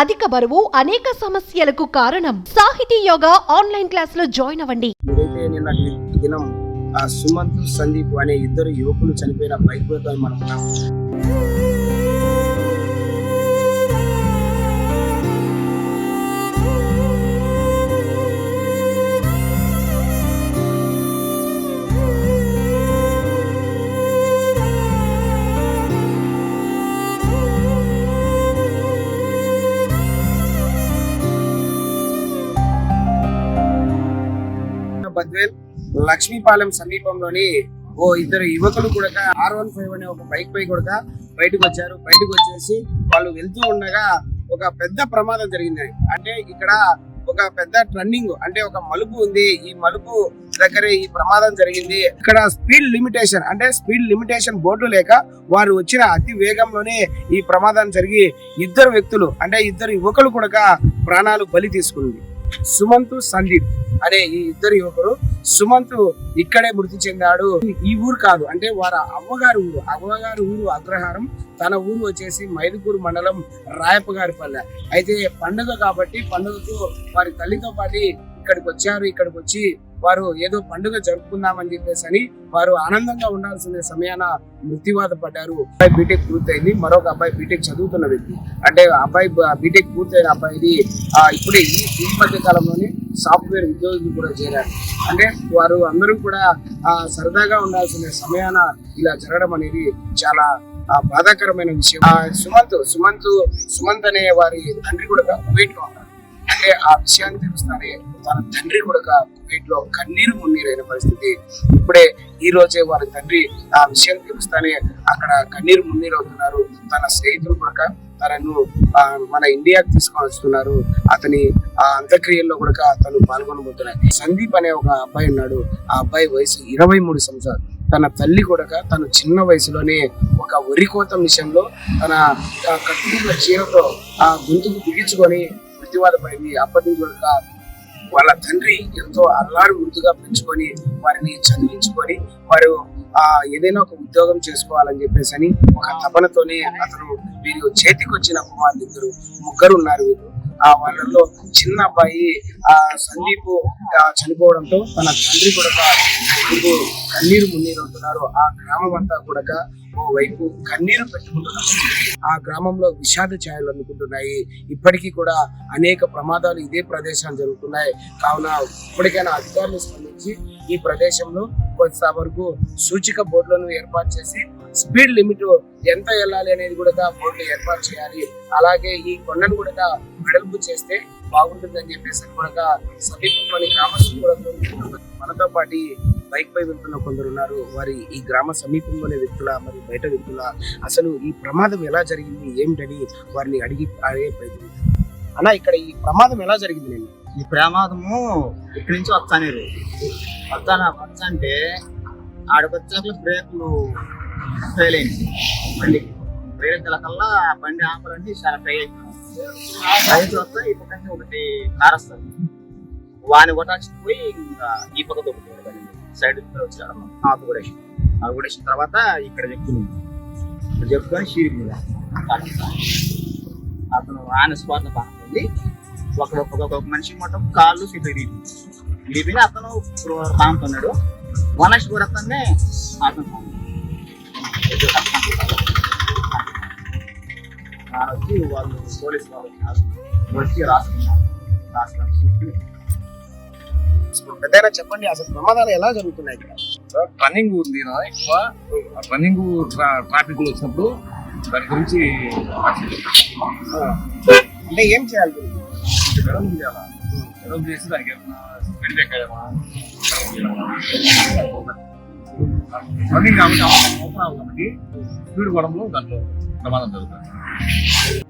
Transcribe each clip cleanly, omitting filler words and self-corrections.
అధిక బరువు అనేక సమస్యలకు కారణం. సాహితీ యోగా ఆన్లైన్ క్లాస్ లో జాయిన్ అవ్వండి. దినం సుమంత్ సందీప్ అనే ఇద్దరు యువకులు చనిపోయిన బైక్ మనం బద్వేల్ లక్ష్మీపాలెం సమీపంలోని ఓ ఇద్దరు యువకులు కూడా R15 అనే ఒక బైక్ పై కూడా బయటకు వచ్చారు. బయటకు వచ్చేసి వాళ్ళు వెళ్తూ ఉండగా ఒక పెద్ద ప్రమాదం జరిగింది. అంటే ఇక్కడ ఒక పెద్ద టర్నింగ్ అంటే ఒక మలుపు ఉంది. ఈ మలుపు దగ్గరే ఈ ప్రమాదం జరిగింది. ఇక్కడ స్పీడ్ లిమిటేషన్ బోర్డు లేక వారు వచ్చిన అతి వేగంలోనే ఈ ప్రమాదం జరిగి ఇద్దరు వ్యక్తులు అంటే ఇద్దరు యువకులు కూడా ప్రాణాలు బలి తీసుకుంది. సుమంత్ సందీప్ అనే ఈ ఇద్దరు యువకులు. సుమంత్ ఇక్కడే మృతి చెందాడు. ఈ ఊరు కాదు, అంటే వారి అవ్వగారు ఊరు అగ్రహారం. తన ఊరు వచ్చేసి మైదుకూరు మండలం రాయపగారిపల్లె. అయితే పండుగ కాబట్టి పండుగకు వారి తల్లితో పాటు ఇక్కడికి వచ్చారు. ఇక్కడికి వచ్చి వారు ఏదో పండుగ జరుపుకుందామని చెప్పేసి వారు ఆనందంగా ఉండాల్సిన సమయాన మృత్యువాత పడ్డారు. అబ్బాయి బీటెక్ పూర్తయింది, మరొక అబ్బాయి బీటెక్ చదువుతున్న వ్యక్తి. అంటే అబ్బాయి బీటెక్ పూర్తయిన అబ్బాయిది ఇప్పుడే ఈ మధ్య కాలంలోనే సాఫ్ట్వేర్ ఉద్యోగులు కూడా చేరారు. అంటే వారు అందరూ కూడా సరదాగా ఉండాల్సిన సమయాన ఇలా జరగడం అనేది చాలా బాధాకరమైన విషయం. సుమంత్ అనే వారి తండ్రి కూడా కువైట్ లో ఉన్నారు. అంటే ఆ విషయాన్ని తెలుస్తానే తన తండ్రి కూడా కువైట్ లో కన్నీరు మున్నీరైన పరిస్థితి. ఇప్పుడే ఈ రోజే వారి తండ్రి ఆ విషయం తెలుస్తానే అక్కడ కన్నీరు మున్నీరవుతున్నారు. తన స్నేహితులు కూడా తనను మన ఇండియాకి తీసుకొని వస్తున్నారు. అతని అంత్యక్రియల్లో కూడా తను పాల్గొనబోతున్నాయి. సందీప్ అనే ఒక అబ్బాయి ఉన్నాడు. ఆ అబ్బాయి వయసు 23 సంవత్సరాలు. తన తల్లి కూడా తను చిన్న వయసులోనే ఒక వరికోత మిషన్లో తన కట్టుకున్న చీరతో ఆ గొంతుకు బిగించుకొని మృత్యువాత పడింది. అప్పటి నుంచి కూడా వాళ్ళ తండ్రి ఎంతో అల్లారు ముద్దుగా పెంచుకొని వారిని చదివించుకొని వారు ఏదైనా ఒక ఉద్యోగం చేసుకోవాలని చెప్పేసి ఒక తపనతోనే అతను వీరు చేతికి వచ్చిన కుమారులు ముగ్గురు ఉన్నారు. వీరు వాళ్ళలో చిన్న అబ్బాయి సందీప్ చనిపోవడంతో తన తండ్రి కూడా కన్నీరు మున్నీరు అవుతున్నారు. ఆ గ్రామం అంతా కూడా ఓ వైపు కన్నీరు పెట్టుకుంటున్నారు. ఆ గ్రామంలో విషాద ఛాయలు అందుకుంటున్నాయి. ఇప్పటికీ కూడా అనేక ప్రమాదాలు ఇదే ప్రదేశాలు జరుగుతున్నాయి. కావున ఇప్పటికైనా అధికారులు స్పందించి ఈ ప్రదేశంలో కొంత వరకు సూచిక బోర్డులను ఏర్పాటు చేసి స్పీడ్ లిమిట్ ఎంత వెళ్ళాలి అనేది కూడా బోర్డులు ఏర్పాటు చేయాలి. అలాగే ఈ కొండను కూడా వెడల్పు చేస్తే బాగుంటుందని చెప్పేసి కూడా సమీపంలోని గ్రామస్తులు కూడా మనతో పాటు బైక్ పై వెళ్తున్న కొందరు ఉన్నారు. వారి ఈ గ్రామ సమీపంలోనే వ్యక్తుల మరి బయట వ్యక్తుల అసలు ఈ ప్రమాదం ఎలా జరిగింది ఏమిటని వారిని అడిగే ప్రయత్నం. అన్న, ఇక్కడ ఈ ప్రమాదం ఎలా జరిగింది? నేను ఈ ప్రమాదము ఇక్కడి నుంచి వచ్చంటే ఆడకొచ్చాక బ్రేకులు ఫెయిల్ అయింది. బండి బ్రేక్ కల్లా బండి ఆపాలంటే చాలా ట్రై అయిపోయింది. వస్తే ఈ పక్కన ఒకటి కార్ వస్తుంది, వాని కొట్టాల్సిపోయి ఇంకా ఈ పక్క దొరుకుతుంది సైడ్ వచ్చాడు. ఆగుడేసిన తర్వాత ఇక్కడ చెప్పుకొని షీరి మీద అతను ఆయన స్పాట్ బాగుంది. ఒక మనిషి మొత్తం కాళ్ళు సీట్లు లిపిని అతను తాగుతున్నాడు. వనక్ష కూడా అతన్నే అతను వచ్చి వాళ్ళు పోలీసు వాళ్ళు వచ్చి రాసుకున్నారు. పెద్దగా చెప్పండి, అసలు ప్రమాదాలు ఎలా జరుగుతున్నాయి? ఇక్కడ రన్నింగ్ ఉంది ఎక్కువ. రన్నింగ్ ట్రాఫిక్ లో వచ్చినప్పుడు దాని గురించి అంటే ఏం చేయాలి? డెవలప్ చేసి దానికి స్పీడ్ బ్రేక్ రన్నింగ్ కాబట్టి ఓపెన్ అవ్వడానికి స్పీడ్ పోవడంలో దాంట్లో ప్రమాదం జరుగుతుంది.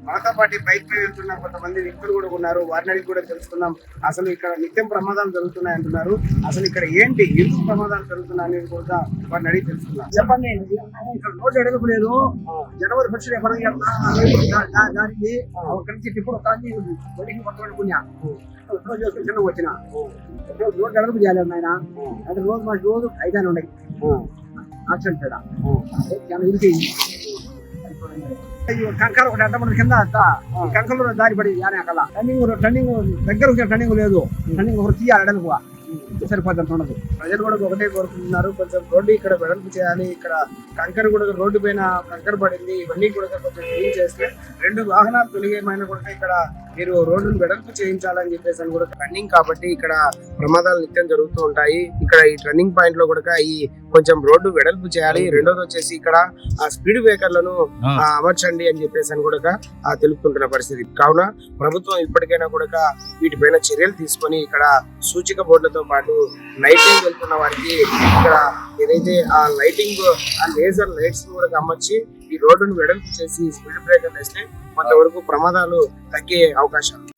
మనతో పాటు బైక్ పై వెళ్తున్న కొంతమంది వ్యక్తులు కూడా ఉన్నారు. వారిని అడిగి కూడా తెలుసుకుందాం. అసలు ఇక్కడ నిత్యం ప్రమాదాలు జరుగుతున్నాయి అంటున్నారు. అసలు ఇక్కడ ఏంటి, ఎందుకు ప్రమాదాలు జరుగుతున్నాయి అనేది కూడా వారిని అడిగి తెలుసుకుందాం. చెప్పండి, ఇక్కడ రోడ్డు అడగలేదు. జనవరి 1 దానికి అక్కడి నుంచి ఇప్పుడు ఒడికి పట్టుకున్నా చిన్న వచ్చిన రోడ్డు అడగదు చేయలేదు ఆయన. అంటే రోజు 5 ఉన్నాయి యాక్సిడెంట్ చాలా ఇది కంకర ఒకటి అడ్డపడి కింద కంకరలో దారి పడి యానే అక్కడ టర్నింగ్ దగ్గర టర్నింగ్ లేదు, టర్నింగ్ ఒకటి తీయాలి సరిపోతుంది ఉండదు. ప్రజలు కూడా ఒకటే కోరుకుంటున్నారు, కొంచెం రోడ్డు ఇక్కడ వెడల్పు చేయాలి. ఇక్కడ కంకర కూడా రోడ్డు పైన కంకర పడింది, ఇవన్నీ కూడా కొంచెం క్లీన్ చేస్తే 2 వాహనాలు తొలిగేమైనా కూడా ఇక్కడ మీరు రోడ్డును వెడల్పు చేయించాలని చెప్పేసి అని కూడా రన్నింగ్ కాబట్టి ఇక్కడ ప్రమాదాలు నిత్యం జరుగుతూ ఉంటాయి. ఇక్కడ ఈ టర్నింగ్ పాయింట్ లో కూడా ఈ కొంచెం రోడ్డు వెడల్పు చేయాలి. రెండోది వచ్చేసి ఇక్కడ ఆ స్పీడ్ బ్రేకర్లను అమర్చండి అని చెప్పేసి అని కూడా తెలుపుతుంటున్న పరిస్థితి. కావున ప్రభుత్వం ఇప్పటికైనా కూడా వీటిపైన చర్యలు తీసుకొని ఇక్కడ సూచిక బోర్డులతో పాటు లైటింగ్ వెళ్తున్న వారికి ఇక్కడ ఏదైతే ఆ లైటింగ్ ఆ లేజర్ లైట్స్ కూడా అమర్చి ఈ రోడ్డును వెడల్పు చేసి స్పీడ్ బ్రేకర్ వేస్తే కొంతవరకు ప్రమాదాలు తగ్గే అవకాశాలు.